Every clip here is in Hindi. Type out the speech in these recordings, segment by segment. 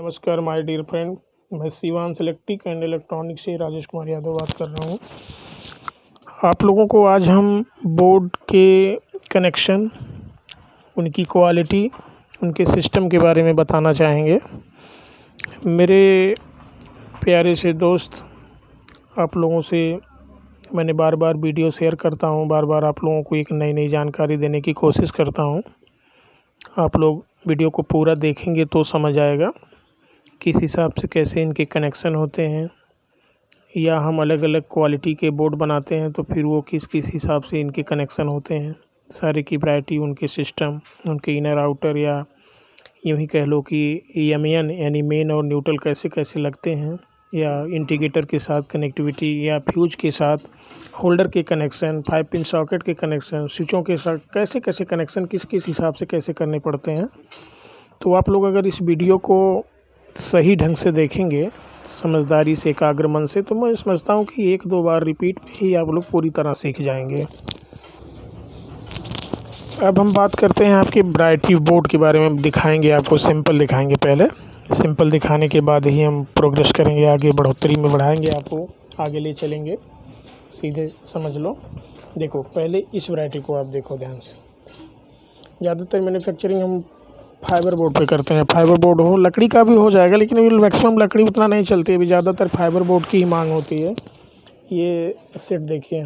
नमस्कार माय डियर फ्रेंड, मैं शिवांश इलेक्ट्रिक एंड इलेक्ट्रॉनिक से राजेश कुमार यादव बात कर रहा हूँ। आप लोगों को आज हम बोर्ड के कनेक्शन, उनकी क्वालिटी, उनके सिस्टम के बारे में बताना चाहेंगे। मेरे प्यारे से दोस्त, आप लोगों से मैंने बार बार वीडियो शेयर करता हूँ, बार बार आप लोगों को एक नई जानकारी देने की कोशिश करता हूँ। आप लोग वीडियो को पूरा देखेंगे तो समझ आएगा किस हिसाब से कैसे इनके कनेक्शन होते हैं, या हम अलग अलग क्वालिटी के बोर्ड बनाते हैं तो फिर वो किस किस हिसाब से इनके कनेक्शन होते हैं, सारी की वैरायटी, उनके सिस्टम, उनके इनर आउटर, या यूँ ही कह लो कि एमएन यानी मेन और न्यूट्रल कैसे कैसे लगते हैं, या इंडिकेटर के साथ कनेक्टिविटी, या फ्यूज के साथ होल्डर के कनेक्शन, 5 पिन सॉकेट के कनेक्शन, स्विचों के साथ कैसे कैसे कनेक्शन किस किस हिसाब से कैसे करने पड़ते हैं। तो आप लोग अगर इस वीडियो को सही ढंग से देखेंगे, समझदारी से, एकाग्र मन से, तो मैं समझता हूँ कि 1-2 बार रिपीट में ही आप लोग पूरी तरह सीख जाएंगे। अब हम बात करते हैं आपके वैरायटी बोर्ड के बारे में। दिखाएंगे आपको, सिंपल दिखाएंगे पहले। सिंपल दिखाने के बाद ही हम प्रोग्रेस करेंगे, आगे बढ़ोतरी में बढ़ाएंगे, आपको आगे ले चलेंगे। सीधे समझ लो। देखो, पहले इस वैरायटी को आप देखो ध्यान से। ज़्यादातर मैन्युफैक्चरिंग हम फाइबर बोर्ड पे करते हैं। फाइबर बोर्ड हो, लकड़ी का भी हो जाएगा, लेकिन अभी मैक्सिमम लकड़ी उतना नहीं चलती है, अभी ज़्यादातर फाइबर बोर्ड की ही मांग होती है। ये सेट देखिए,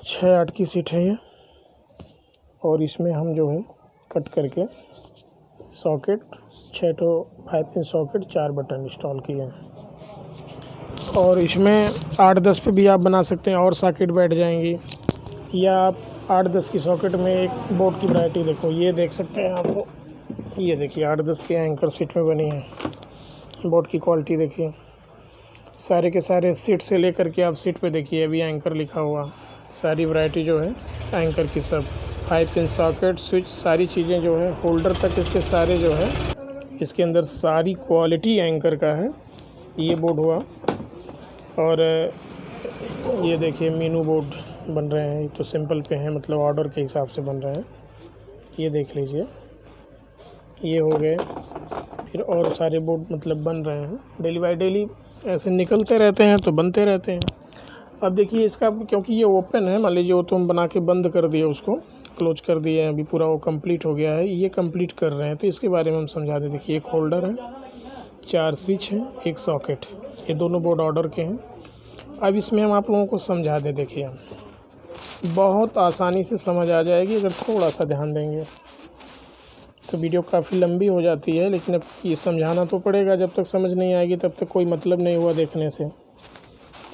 6-8 की सीट है ये, और इसमें हम जो है कट करके सॉकेट 6 तो 5 पिन सॉकेट, 4 बटन इंस्टॉल किए हैं। और इसमें 8-10 पे भी आप बना सकते हैं और सॉकेट बैठ जाएंगी, या आप 8-10 की सॉकेट में एक बोर्ड की वैरायटी देखो। ये देख सकते हैं आप, ये देखिए 8-10 के एंकर सीट में बनी है। बोर्ड की क्वालिटी देखिए, सारे के सारे सीट से लेकर के आप सीट पे देखिए, अभी एंकर लिखा हुआ, सारी वैरायटी जो है एंकर की, सब 5 पिन सॉकेट, स्विच, सारी चीज़ें जो है, होल्डर तक इसके सारे जो है, इसके अंदर सारी क्वालिटी एंकर का है। ये बोर्ड हुआ। और ये देखिए मीनू बोर्ड बन रहे हैं, तो सिंपल पे हैं, मतलब ऑर्डर के हिसाब से बन रहे हैं। ये देख लीजिए, ये हो गए। फिर और सारे बोर्ड मतलब बन रहे हैं, डेली बाय डेली ऐसे निकलते रहते हैं तो बनते रहते हैं। अब देखिए इसका, क्योंकि ये ओपन है, मान लीजिए वो तो हम बना के बंद कर दिए, उसको क्लोज कर दिए, अभी पूरा वो कंप्लीट हो गया है, ये कंप्लीट कर रहे हैं, तो इसके बारे में हम समझा दें। देखिए, एक होल्डर है, 4 स्विच हैं, एक सॉकेट, ये दोनों बोर्ड ऑर्डर के हैं। अब इसमें हम आप लोगों को समझा दें। देखिए, बहुत आसानी से समझ आ जाएगी अगर थोड़ा सा ध्यान देंगे। तो वीडियो काफ़ी लंबी हो जाती है, लेकिन अब ये समझाना तो पड़ेगा, जब तक समझ नहीं आएगी तब तक कोई मतलब नहीं हुआ देखने से।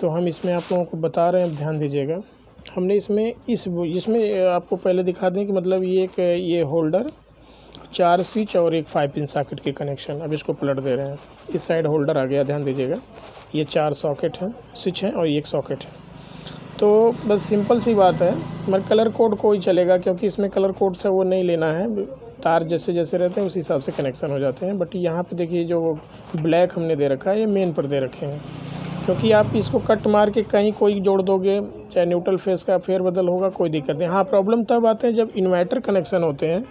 तो हम इसमें आप लोगों को बता रहे हैं, ध्यान दीजिएगा। हमने इसमें आपको पहले दिखा दें कि मतलब ये होल्डर, 4 स्विच और एक 5 पिन सॉकेट के कनेक्शन। अब इसको पलट दे रहे हैं, इस साइड होल्डर आ गया, ध्यान दीजिएगा। ये 4 सॉकेट हैं, स्विच हैं, और एक सॉकेट है। तो बस सिंपल सी बात है, मगर कलर कोड कोई चलेगा, क्योंकि इसमें कलर कोड से वो नहीं लेना है। तार जैसे जैसे रहते हैं उस हिसाब से कनेक्शन हो जाते हैं। बट यहाँ पे देखिए, जो ब्लैक हमने दे रखा है, ये मेन पर दे रखे हैं, क्योंकि आप इसको कट मार के कहीं कोई जोड़ दोगे, चाहे न्यूट्रल फेस का फेरबदल होगा, कोई दिक्कत नहीं। हाँ, प्रॉब्लम तब आते हैं जब इन्वर्टर कनेक्शन होते हैं,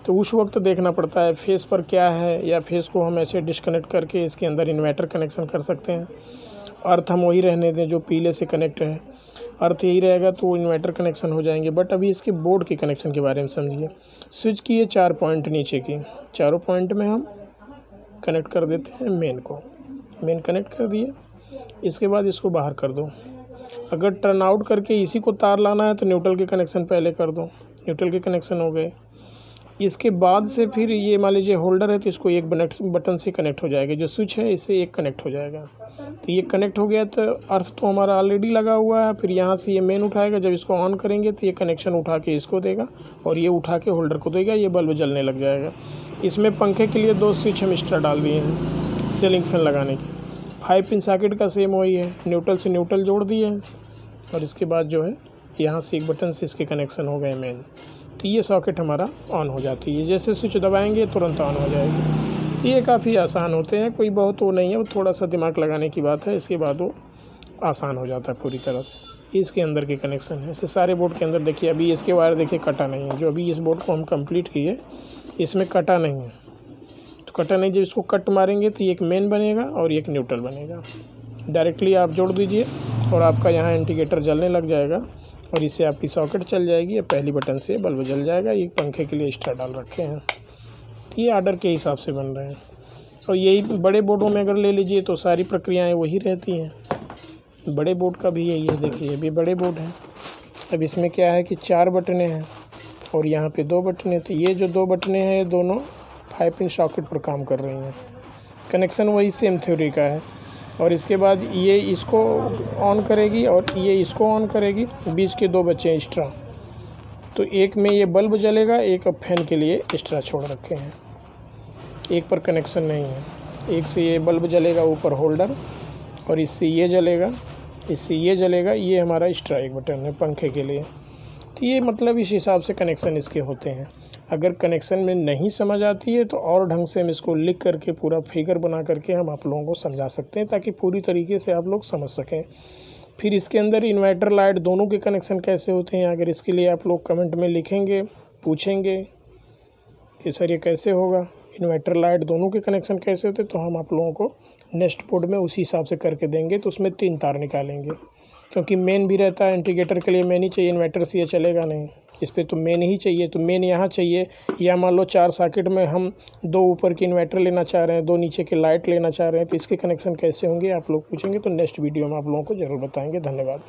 तो उस वक्त देखना पड़ता है फेस पर क्या है, या फेस को हम ऐसे डिस्कनेक्ट करके इसके अंदर इन्वर्टर कनेक्शन कर सकते हैं। अर्थ हम वही रहने दें जो पीले से कनेक्ट है, अर्थ यही रहेगा तो इन्वर्टर कनेक्शन हो जाएंगे। बट अभी इसके बोर्ड के कनेक्शन के बारे में समझिए। स्विच की ये 4 पॉइंट नीचे की, चारों पॉइंट में हम कनेक्ट कर देते हैं मेन को। मेन कनेक्ट कर दिए, इसके बाद इसको बाहर कर दो। अगर टर्न आउट करके इसी को तार लाना है तो न्यूट्रल के कनेक्शन पहले कर दो, न्यूट्रल के कनेक्शन हो गए। इसके बाद से फिर ये मान लीजिए होल्डर है, तो इसको एक बटन से कनेक्ट हो जाएगा, जो स्विच है इससे एक कनेक्ट हो जाएगा। तो ये कनेक्ट हो गया, तो अर्थ तो हमारा ऑलरेडी लगा हुआ है। फिर यहाँ से ये मेन उठाएगा, जब इसको ऑन करेंगे तो ये कनेक्शन उठा के इसको देगा, और ये उठा के होल्डर को देगा, ये बल्ब जलने लग जाएगा। इसमें पंखे के लिए 2 स्विच हम एक्स्ट्रा डाल दिए हैं सीलिंग फैन लगाने के। 5 पिन सॉकेट का सेम वही है, न्यूट्रल से न्यूट्रल जोड़ दिए, और इसके बाद जो है यहाँ से एक बटन से इसके कनेक्शन हो गए मेन। तो ये सॉकेट हमारा ऑन हो जाती है, जैसे स्विच दबाएंगे तुरंत ऑन हो जाएगी। तो ये काफ़ी आसान होते हैं, कोई बहुत वो नहीं है, वो थोड़ा सा दिमाग लगाने की बात है। इसके बाद वो आसान हो जाता है पूरी तरह से। इसके अंदर के कनेक्शन है, ऐसे सारे बोर्ड के अंदर देखिए। अभी इसके वायर देखिए कटा नहीं है, जो अभी इस बोर्ड को हम कंप्लीट किए इसमें कटा नहीं है। तो कटा नहीं, जब इसको कट मारेंगे तो ये एक मेन बनेगा और एक न्यूट्रल बनेगा। डायरेक्टली आप जोड़ दीजिए और आपका यहाँ इंडिकेटर जलने लग जाएगा और इससे आपकी सॉकेट चल जाएगी। ये पहली बटन से बल्ब जल जाएगा। ये पंखे के लिए एक्स्ट्रा डाल रखे हैं, ये ऑर्डर के हिसाब से बन रहे हैं। और यही बड़े बोर्डों में अगर ले लीजिए तो सारी प्रक्रियाएं वही रहती हैं। बड़े बोर्ड का भी यही है, देखिए ये भी बड़े बोर्ड है। अब इसमें क्या है कि 4 बटनें हैं और यहाँ पे 2 बटनें, तो ये जो 2 बटनें हैं ये दोनों 5 पिन सॉकेट पर काम कर रही हैं। कनेक्शन वही सेम थ्योरी का है। और इसके बाद ये इसको ऑन करेगी और ये इसको ऑन करेगी, बीच के 2 बचे एक्स्ट्रा, तो एक में ये बल्ब जलेगा, एक अब फैन के लिए एक्स्ट्रा छोड़ रखे हैं। एक पर कनेक्शन नहीं है, एक से ये बल्ब जलेगा ऊपर होल्डर और इससे ये जलेगा, इससे ये जलेगा। ये हमारा एक्स्ट्रा एक बटन है पंखे के लिए। तो ये मतलब इस हिसाब से कनेक्शन इसके होते हैं। अगर कनेक्शन में नहीं समझ आती है तो और ढंग से हम इसको लिख करके पूरा फिगर बना करके हम आप लोगों को समझा सकते हैं, ताकि पूरी तरीके से आप लोग समझ सकें। फिर इसके अंदर इन्वर्टर लाइट दोनों के कनेक्शन कैसे होते हैं, अगर इसके लिए आप लोग कमेंट में लिखेंगे, पूछेंगे कि सर ये कैसे होगा, इन्वर्टर लाइट दोनों के कनेक्शन कैसे होते हैं, तो हम आप लोगों को नेक्स्ट बोर्ड में उसी हिसाब से करके देंगे। तो उसमें 3 तार निकालेंगे, क्योंकि मेन भी रहता है। इंडिकेटर के लिए मेन ही चाहिए, इन्वर्टर से ये चलेगा नहीं, इस पर तो मेन ही चाहिए। तो मेन यहाँ चाहिए, या मान लो 4 सॉकेट में हम 2 ऊपर की इन्वर्टर लेना चाह रहे हैं, 2 नीचे के लाइट लेना चाह रहे हैं, तो इसके कनेक्शन कैसे होंगे आप लोग पूछेंगे तो नेक्स्ट वीडियो में आप लोगों को ज़रूर बताएंगे। धन्यवाद।